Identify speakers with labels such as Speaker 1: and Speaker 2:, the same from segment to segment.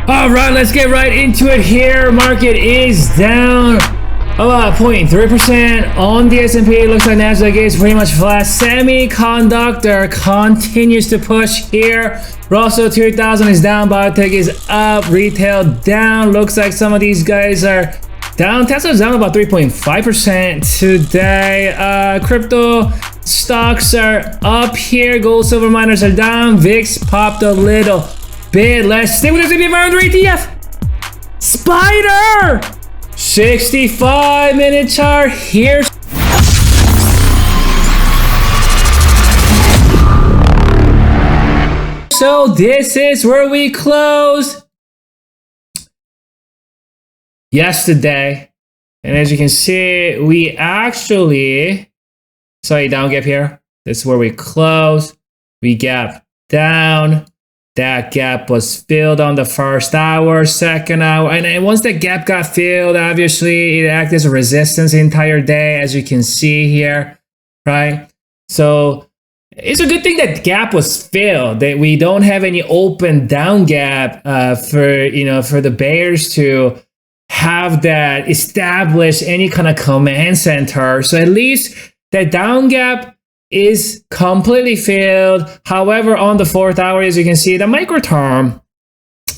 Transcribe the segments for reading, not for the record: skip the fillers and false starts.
Speaker 1: All right, let's get right into it here. Market is down about 0.3% on the S&P. Looks like Nasdaq is pretty much flat. Semiconductor continues to push here. Russell 2000 is down. Biotech is up. Retail down. Looks like some of these guys are down. Tesla's down about 3.5% today. Crypto stocks are up here. Gold, silver miners are down. VIX popped a little bit. Let's stay with the environment ETF. Spider 65-minute chart here. So this is where we closed yesterday, and as you can see, we actually saw a down gap here. This is where we closed. We gap down. That gap was filled on the first hour, second hour, and once the gap got filled, obviously it acted as a resistance the entire day, as you can see here, right? So it's a good thing that gap was filled, that we don't have any open down gap for the bears to have that establish any kind of command center. So at least that down gap is completely filled. However, on the fourth hour, as you can see, the micro term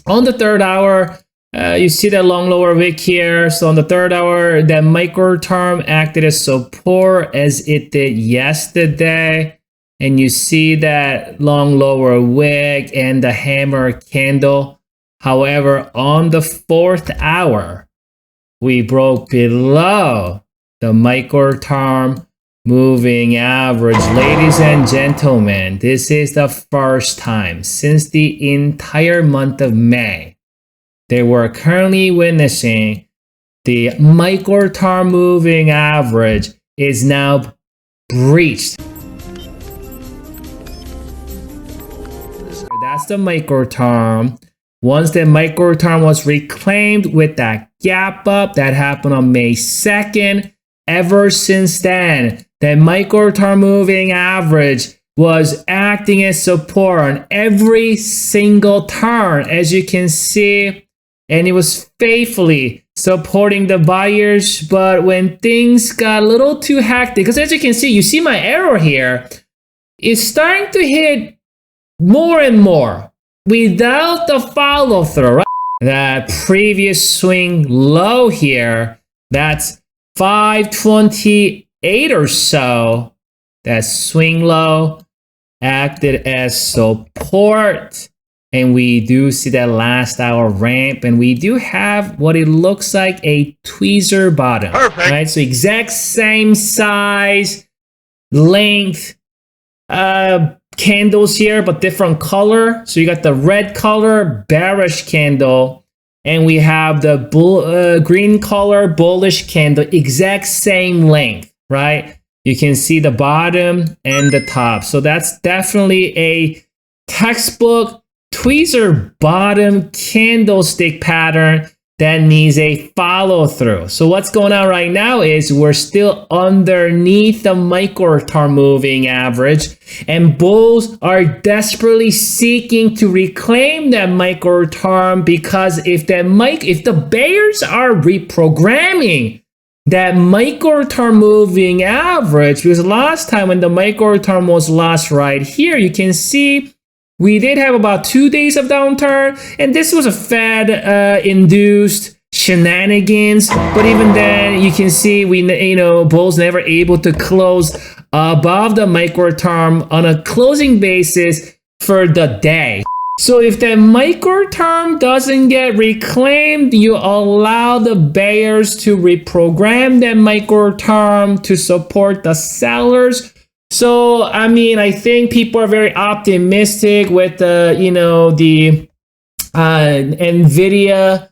Speaker 1: on the third hour, you see that long lower wick here. So on the third hour, that micro term acted as support as it did yesterday, and you see that long lower wick and the hammer candle. However, on the fourth hour, we broke below the micro term moving average. Ladies and gentlemen, this is the first time since the entire month of May that we're currently witnessing the micro term moving average is now breached. That's the micro term. Once the micro term was reclaimed with that gap up that happened on May 2nd, ever since then, the micro term moving average was acting as support on every single turn, as you can see, and it was faithfully supporting the buyers. But when things got a little too hectic, because as you can see, you see my arrow here, it's starting to hit more and more without the follow through, right? That previous swing low here, that's 528 or so, that swing low acted as support, and we do see that last hour ramp, and we do have what it looks like a tweezer bottom. Perfect. Right? So exact same size, length, candles here, but different color. So you got the red color bearish candle, and we have the green color bullish candle, exact same length, right? You can see the bottom and the top. So that's definitely a textbook tweezer bottom candlestick pattern that needs a follow through. So what's going on right now is we're still underneath the micro term moving average, and bulls are desperately seeking to reclaim that micro term, because if the bears are reprogramming that micro term moving average, because last time when the micro term was lost right here, you can see we did have about 2 days of downturn, and this was a Fed induced shenanigans. But even then, you can see bulls never able to close above the micro term on a closing basis for the day. So if the micro term doesn't get reclaimed, you allow the bears to reprogram that micro term to support the sellers. So, I mean, I think people are very optimistic with the NVIDIA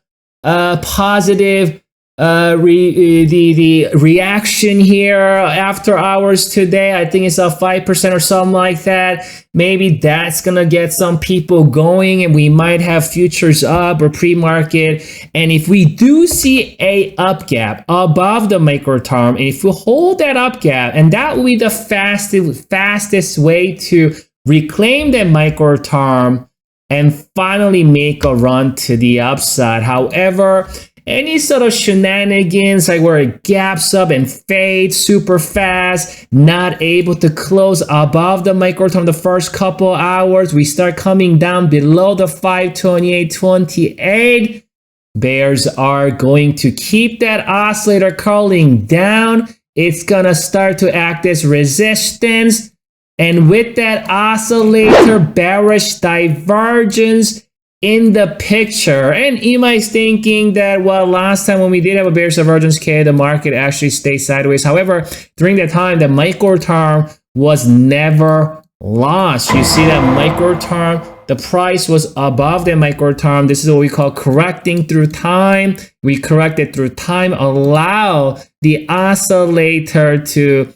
Speaker 1: positive the reaction here after hours today. I think it's up 5% or something like that. Maybe that's gonna get some people going, and we might have futures up or pre-market. And if we do see a up gap above the micro term, and if we hold that up gap, and that will be the fastest way to reclaim that micro term and finally make a run to the upside. However, any sort of shenanigans like where it gaps up and fades super fast, not able to close above the micro term the first couple hours, we start coming down below the 528.28. Bears are going to keep that oscillator curling down. It's gonna start to act as resistance. And with that oscillator bearish divergence in the picture, and you might be thinking that, well, last time when we did have a bearish divergence, the market actually stayed sideways. However, during that time, the micro term was never lost. You see that micro term, the price was above the micro term. This is what we call correcting through time. We corrected through time, allow the oscillator to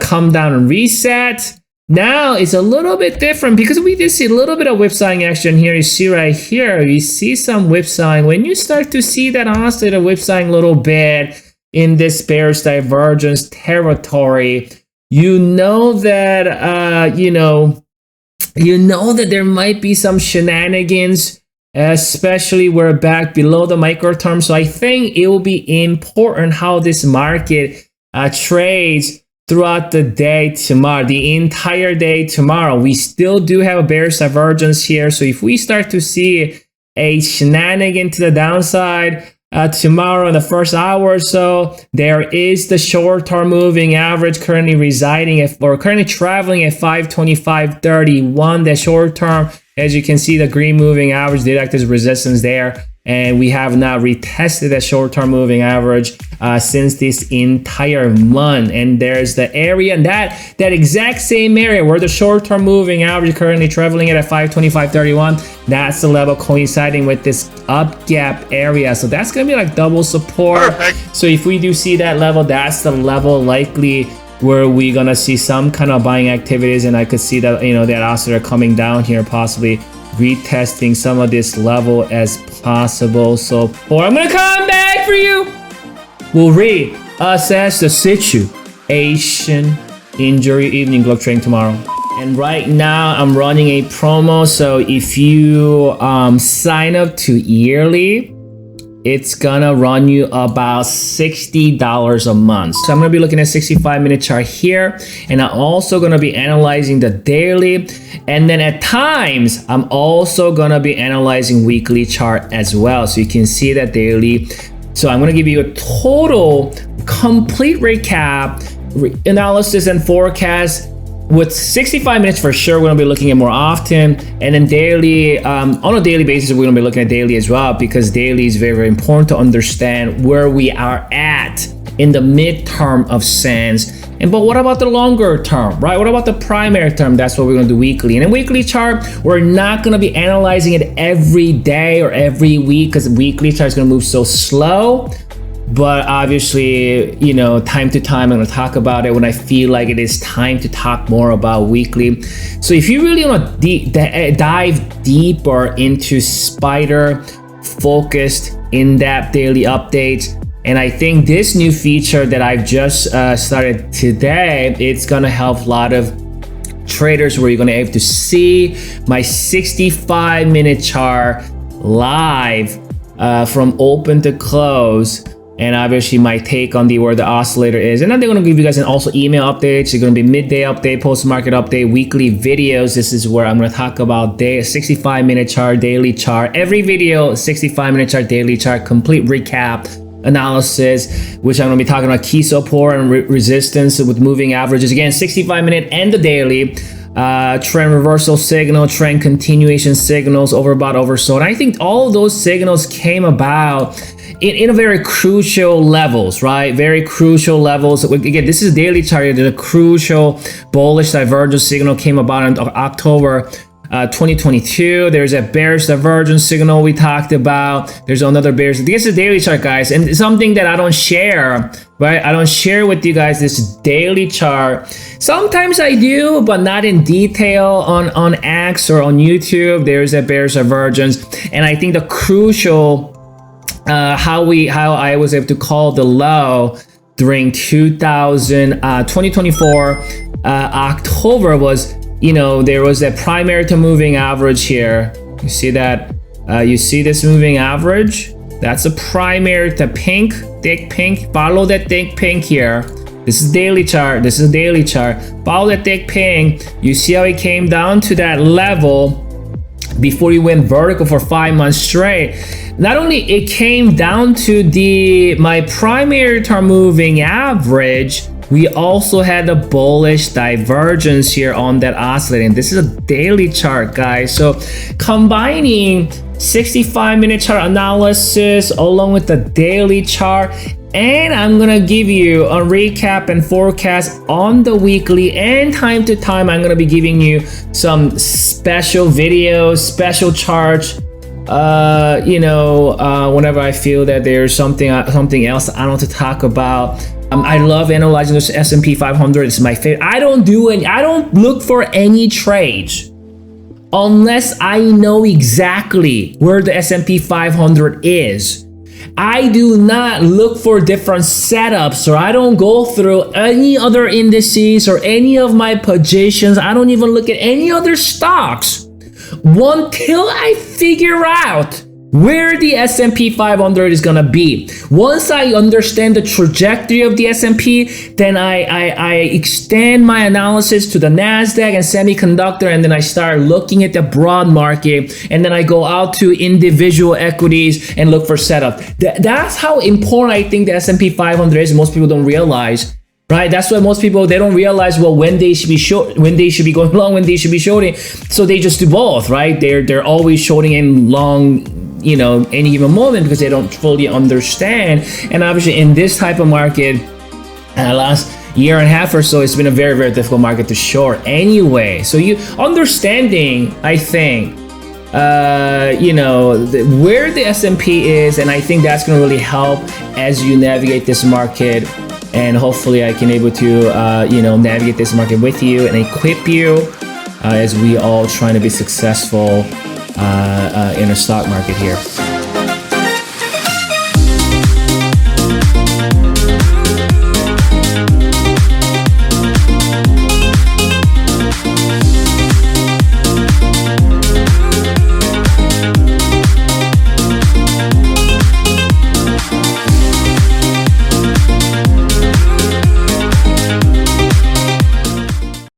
Speaker 1: come down and reset. Now it's a little bit different because we did see a little bit of whipsawing action here. You see right here, you see some whipsawing. When you start to see that oscillator whipsawing a little bit in this bearish divergence territory, you know that that there might be some shenanigans, especially we're back below the micro term. So I think it will be important how this market trades throughout the day tomorrow, the entire day tomorrow. We still do have a bearish divergence here. So if we start to see a shenanigan to the downside tomorrow in the first hour or so, there is the short-term moving average currently residing at, or currently traveling at 525.31. The short-term, as you can see, the green moving average did act as resistance there. And we have not retested that short-term moving average since this entire month. And there's the area, and that exact same area where the short-term moving average currently traveling at 525.31. That's the level coinciding with this up gap area. So that's gonna be like double support. Perfect. So if we do see that level, that's the level likely where we're gonna see some kind of buying activities. And I could see that, that oscillator coming down here, possibly retesting some of this level as possible. So, I'm gonna come back for you. We'll reassess the situation in your evening globe trading tomorrow. And right now I'm running a promo. So if you sign up to yearly, it's gonna run you about $60 a month. So I'm gonna be looking at 65-minute chart here, and I'm also gonna be analyzing the daily, and then at times I'm also gonna be analyzing weekly chart as well, so you can see that daily. So I'm gonna give you a total complete recap, analysis and forecast. With 65 minutes for sure, we're gonna be looking at more often, and then daily, on a daily basis, we're gonna be looking at daily as well, because daily is very, very important to understand where we are at in the midterm of sense. But what about the longer term, right? What about the primary term? That's what we're gonna do weekly. And in weekly chart, we're not gonna be analyzing it every day or every week, because weekly chart is gonna move so slow. But obviously, time to time, I'm gonna talk about it when I feel like it is time to talk more about weekly. So if you really wanna dive deeper into Spider focused in-depth daily updates, and I think this new feature that I've just started today, it's gonna help a lot of traders where you're gonna be able to see my 65-minute chart live from open to close. And obviously my take on where the oscillator is. And then they're gonna give you guys also email updates. It's gonna be midday update, post-market update, weekly videos. This is where I'm gonna talk about 65-minute chart, daily chart. Every video, 65-minute chart, daily chart, complete recap, analysis, which I'm gonna be talking about key support and resistance with moving averages. Again, 65-minute and the daily. Trend reversal signal, trend continuation signals, overbought, oversold. I think all of those signals came about in a very crucial levels, right? Very crucial levels. Again, this is a daily chart. The crucial bullish divergence signal came about in October 2022. There's a bearish divergence signal we talked about. There's another bearish. This is a daily chart, guys, and it's something that I don't share, right? I don't share with you guys this daily chart. Sometimes I do, but not in detail on X or on YouTube. There's a bearish divergence, and I think the crucial how I was able to call the low during 2024 October was, there was a primary to moving average here, You see that? You see this moving average? That's a primary, the pink, thick pink. Follow that thick pink here. This is daily chart. This is daily chart. Follow that thick pink. You see how it came down to that level before you went vertical for 5 months straight. Not only it came down to my primary term moving average, we also had a bullish divergence here on that oscillating. This is a daily chart, guys. So combining 65-minute chart analysis along with the daily chart, and I'm gonna give you a recap and forecast on the weekly, and time to time I'm gonna be giving you some special videos, special charts, whenever I feel that there's something else I want to talk about. I love analyzing this S&P 500. It's my favorite. I don't look for any trades unless I know exactly where the S&P 500 is. I do not look for different setups, or I don't go through any other indices or any of my positions. I don't even look at any other stocks until I figure out where the S&P 500 is gonna be. Once I understand the trajectory of the S&P, then I extend my analysis to the NASDAQ and semiconductor, and then I start looking at the broad market, and then I go out to individual equities and look for setup. That's how important I think the S&P 500 is. Most people don't realize. Right, that's why most people, they don't realize, well, when they should be short, when they should be going long, when they should be shorting. So they just do both, right? They're always shorting and long, any given moment, because they don't fully understand. And obviously in this type of market, last year and a half or so, it's been a very, very difficult market to short anyway. So you understanding, I think, where the S&P is, and I think that's going to really help as you navigate this market. And hopefully I can able to, navigate this market with you and equip you as we all trying to be successful in a stock market here.